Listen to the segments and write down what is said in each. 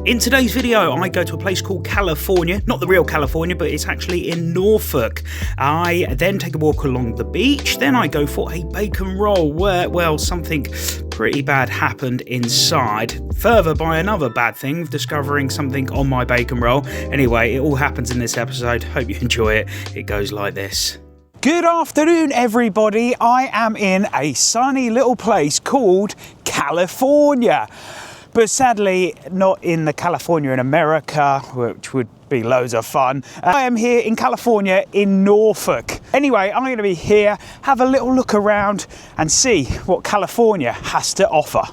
In today's video, I go to a place called California, not the real California, but it's actually in Norfolk. I then take a walk along the beach, then I go for a bacon roll where, well, something pretty bad happened inside. Further by another bad thing, discovering something on my bacon roll. Anyway, it all happens in this episode. Hope you enjoy it. It goes like this. Good afternoon, everybody. I am in a sunny little place called California. But sadly, not in the California in America, which would be loads of fun. I am here in California in Norfolk. Anyway, I'm going to be here, have a little look around and see what California has to offer.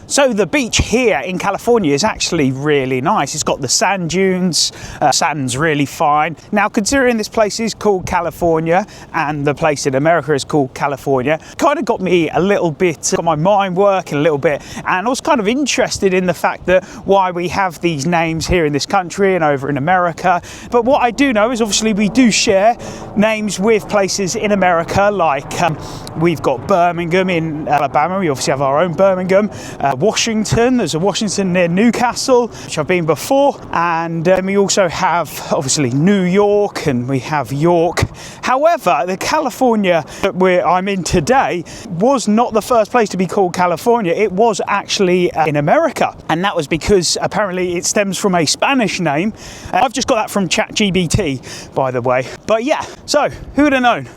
So the beach here in California is actually really nice. It's got the sand dunes, sand's really fine. Now, considering this place is called California and the place in America is called California, kind of got me a little bit, got my mind working a little bit, and I was kind of interested in the fact that why we have these names here in this country and over in America. But what I do know is obviously we do share names with places in America, like we've got Birmingham in Alabama. We obviously have our own Birmingham. Washington, there's a Washington near Newcastle, which I've been before, and we also have obviously New York and we have York. However, the California that I'm in today was not the first place to be called California. It was actually in America, and that was because apparently it stems from a Spanish name. I've just got that from ChatGPT, by the way. But yeah, so who would have known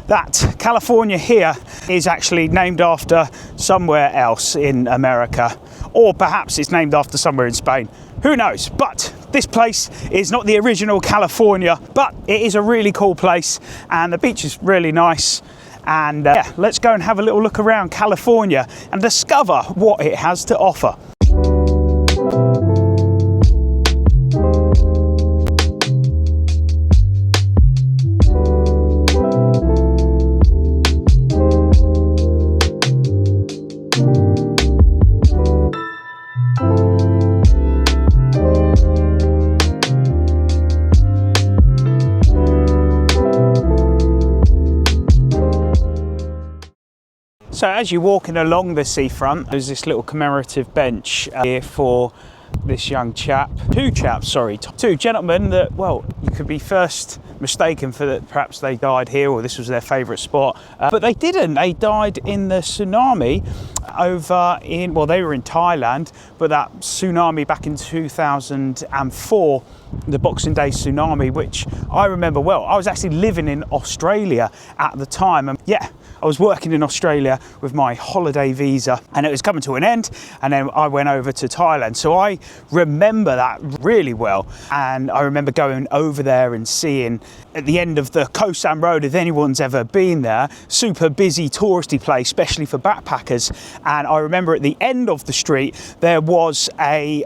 that California here is actually named after somewhere else in America, or perhaps it's named after somewhere in Spain. Who knows? But this place is not the original California, but it is a really cool place and the beach is really nice. And yeah, let's go and have a little look around California and discover what it has to offer. So as you're walking along the seafront, there's this little commemorative bench here for this young chap. Two gentlemen that, well, you could be first mistaken for that perhaps they died here or this was their favourite spot. But they didn't. They died in the tsunami over in, well, they were in Thailand, but that tsunami back in 2004, the Boxing Day tsunami, which I remember well. I was actually living in Australia at the time, and yeah, I was working in Australia with my holiday visa and it was coming to an end, and then I went over to Thailand. So I remember that really well, and I remember going over there and seeing at the end of the Koh Sam Road, if anyone's ever been there, super busy touristy place, especially for backpackers. And I remember at the end of the street there was a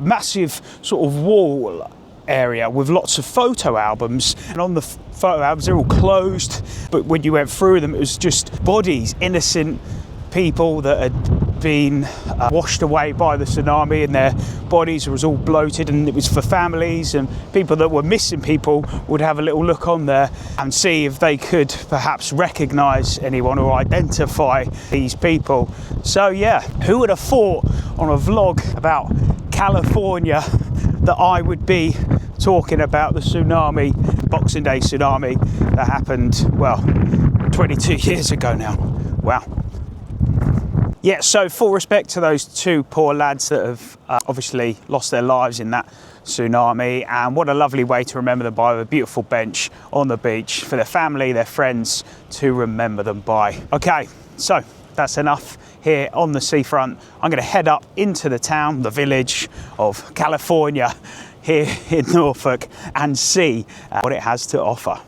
massive sort of wall area with lots of photo albums, and on the photo albums they're all closed, but when you went through them it was just bodies, innocent people that had been washed away by the tsunami, and their bodies was all bloated, and it was for families and people that were missing. People would have a little look on there and see if they could perhaps recognize anyone or identify these people. So yeah, who would have thought on a vlog about California that I would be talking about the tsunami, Boxing Day tsunami that happened, well, 22 years ago now. Wow. Yeah, so full respect to those two poor lads that have obviously lost their lives in that tsunami, and what a lovely way to remember them by, a beautiful bench on the beach for their family, their friends to remember them by. Okay, so that's enough here on the seafront. I'm going to head up into the town, the village of California here in Norfolk, and see what it has to offer.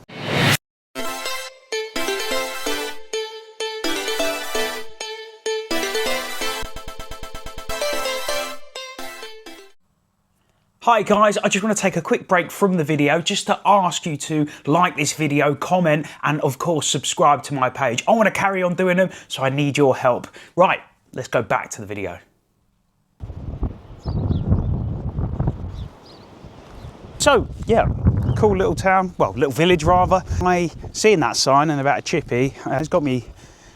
Hi guys, I just want to take a quick break from the video just to ask you to like this video, comment, and of course subscribe to my page. I want to carry on doing them, so I need your help. Right, let's go back to the video. So yeah, cool little town, well, little village rather. Seeing that sign and about a chippy has got me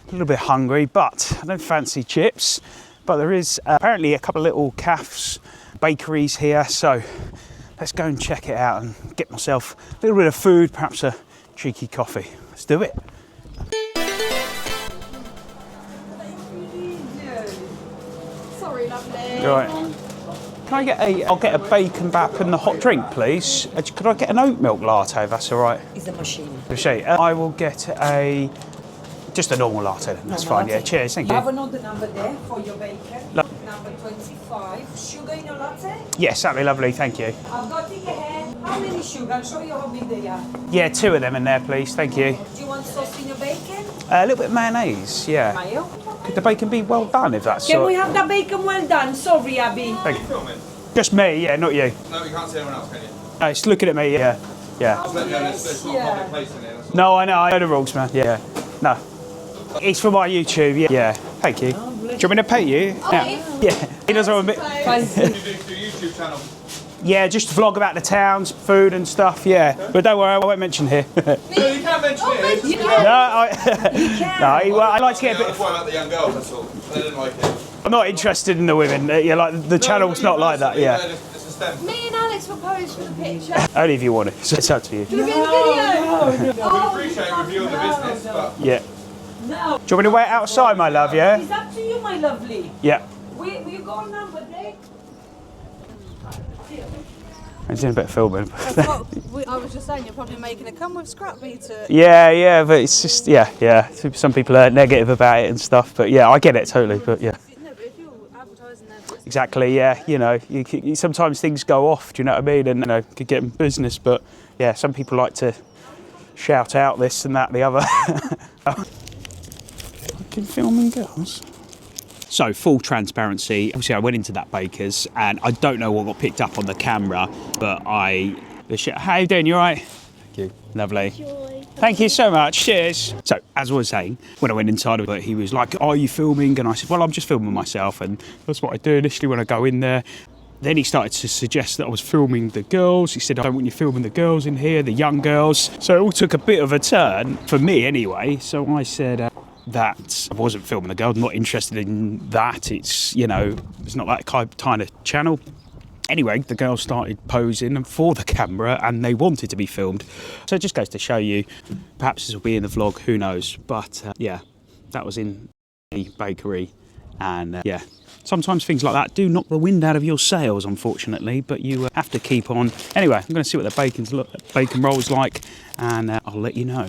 a little bit hungry, but I don't fancy chips. But there is apparently a couple of little cafes, bakeries here, so let's go and check it out and get myself a little bit of food, perhaps a cheeky coffee. Let's do it. Sorry, lovely. All right. Can I get I'll get a bacon bap and the hot drink, please. Could I get an oat milk latte, if that's all right? Is a machine. I will get just a normal latte, that's fine, yeah. Cheers, thank You you. have another number there for your bacon. Number 25. Sugar in your latte? Yes, that'd be lovely, thank you. I've got it here. How many sugar? I'll show you how big they are. Yeah, 2 of them in there, please, thank you. Do you want sauce in your bacon? A little bit of mayonnaise, yeah. Mayo? Could the bacon be well done, if that's Can we have the bacon well done? Sorry, Abby. Thank you. Just me, yeah, not you. No, you can't see anyone else, can you? No, it's looking at me, yeah. Yeah. Just let me know there's not a public place in here. That's all. No, I know the rules, man, yeah. No. It's for my YouTube, yeah. Yeah, thank you. Do you want me to pay you? Yeah. He doesn't want me. Do YouTube channel? Yeah, just vlog about the towns, food and stuff, yeah. But don't worry, I won't mention here. No, you can't mention it. You No, can. well, I like to get a I bit was worried about the young girls, that's all. They didn't like it. I'm not interested in the women. Yeah, like the channel's not like that, yeah. It's a STEM. Me and Alex proposed for the picture. Only if you want it, so it's up to you. Should we be in the video? We appreciate reviewing the business, but... Yeah. No. Do you want me to wait outside, my love, yeah? It's up to you, my lovely. Yeah. We go number there. I'm doing a bit of filming. I was just saying, you're probably making a come with Scratby to... Yeah, but it's just, yeah. Some people are negative about it and stuff, but yeah, I get it totally, but yeah. No, but if you're advertising their business... Exactly, yeah, you sometimes things go off, do you know what I mean? And, could get in business, but yeah, some people like to shout out this and that, the other. Fucking filming girls. So, full transparency, obviously I went into that baker's and I don't know what got picked up on the camera, but how you doing, you alright? Thank you. Lovely. Joy. Thank you so much, cheers. So, as I was saying, when I went inside of it, he was like, are you filming? And I said, well, I'm just filming myself, and that's what I do initially when I go in there. Then he started to suggest that I was filming the girls. He said, I don't want you filming the girls in here, the young girls. So it all took a bit of a turn, for me anyway. So I said that I wasn't filming the girls, I'm not interested in that. It's, it's not that kind of channel. Anyway, the girls started posing for the camera and they wanted to be filmed. So it just goes to show you, perhaps this will be in the vlog, who knows. But yeah, that was in the bakery. And yeah, sometimes things like that do knock the wind out of your sails, unfortunately, but you have to keep on. Anyway, I'm going to see what the bacon roll's like, and I'll let you know.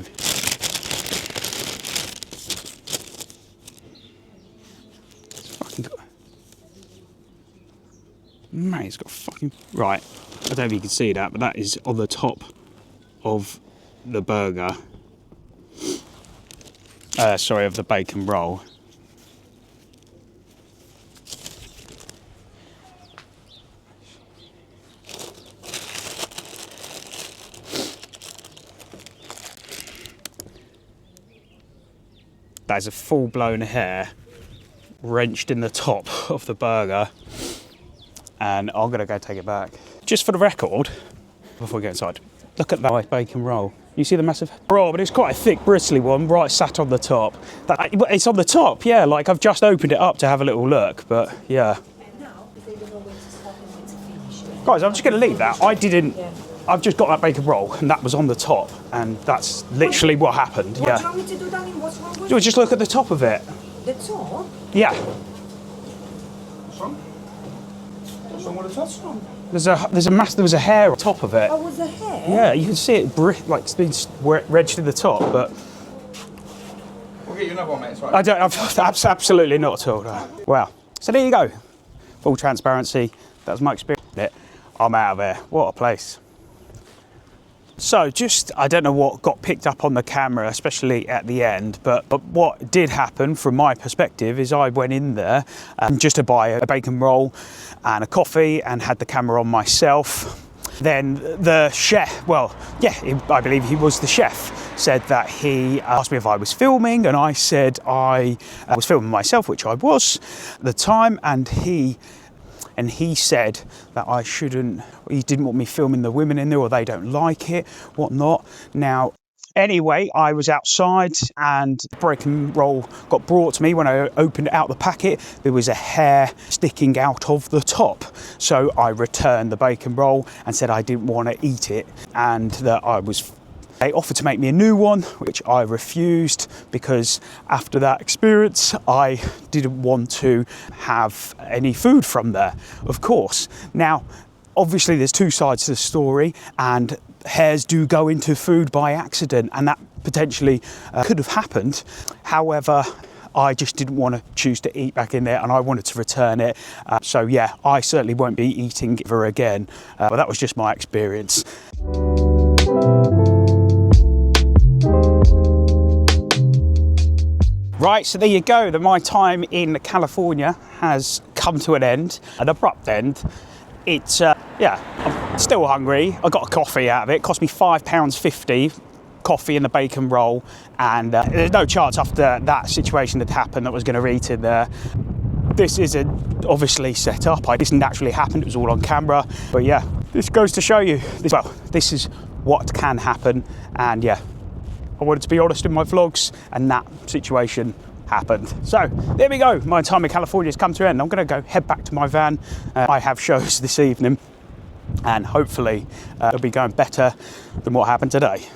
Mate, it's got fucking... Right, I don't know if you can see that, but that is on the top of the burger. Sorry, of the bacon roll. That is a full-blown hair wrenched in the top of the burger. And I'm going to go take it back. Just for the record, before we go inside, look at that bacon roll. You see the massive roll, but it's quite a thick, bristly one, right sat on the top. It's on the top, yeah, like I've just opened it up to have a little look, but yeah. Guys, I'm just going to leave that. I've just got that bacon roll, and that was on the top, and that's literally what happened, yeah. What do you want me to do, darling? What's wrong with You just look at the top of it. the top? Yeah. What's wrong? What's wrong with the top? There was a hair on top of it. Oh, was the hair? Yeah, you can see it like it's been wedged to the top, but We'll get you another one, mate. It's right. I don't. Absolutely not at all. No. Wow. So there you go. Full transparency. That was my experience. I'm out of there. What a place. So I don't know what got picked up on the camera, especially at the end, but what did happen from my perspective is I went in there just to buy a bacon roll and a coffee and had the camera on myself. Then the chef, I believe he was the chef, said that he asked me if I was filming, and I said I was filming myself, which I was at the time, and he and he said that I shouldn't, he didn't want me filming the women in there, or they don't like it, whatnot. Now, anyway, I was outside and the bacon roll got brought to me. When I opened out the packet, there was a hair sticking out of the top. So I returned the bacon roll and said I didn't want to eat it, and that they offered to make me a new one, which I refused, because after that experience, I didn't want to have any food from there, of course. Now, obviously there's two sides to the story, and hairs do go into food by accident, and that potentially could have happened. However, I just didn't want to choose to eat back in there, and I wanted to return it. So yeah, I certainly won't be eating ever again, but that was just my experience. Right, so there you go. My time in California has come to an end, an abrupt end. It's, yeah, I'm still hungry. I got a coffee out of it. It cost me £5.50, coffee and the bacon roll. And there's no chance after that situation had happened that I was going to eat in there. This isn't obviously set up. This naturally happened. It was all on camera. But yeah, this goes to show you, this is what can happen. And yeah, I wanted to be honest in my vlogs, and that situation happened. So there we go. My time in California has come to an end. I'm going to go head back to my van. I have shows this evening, and hopefully it'll be going better than what happened today.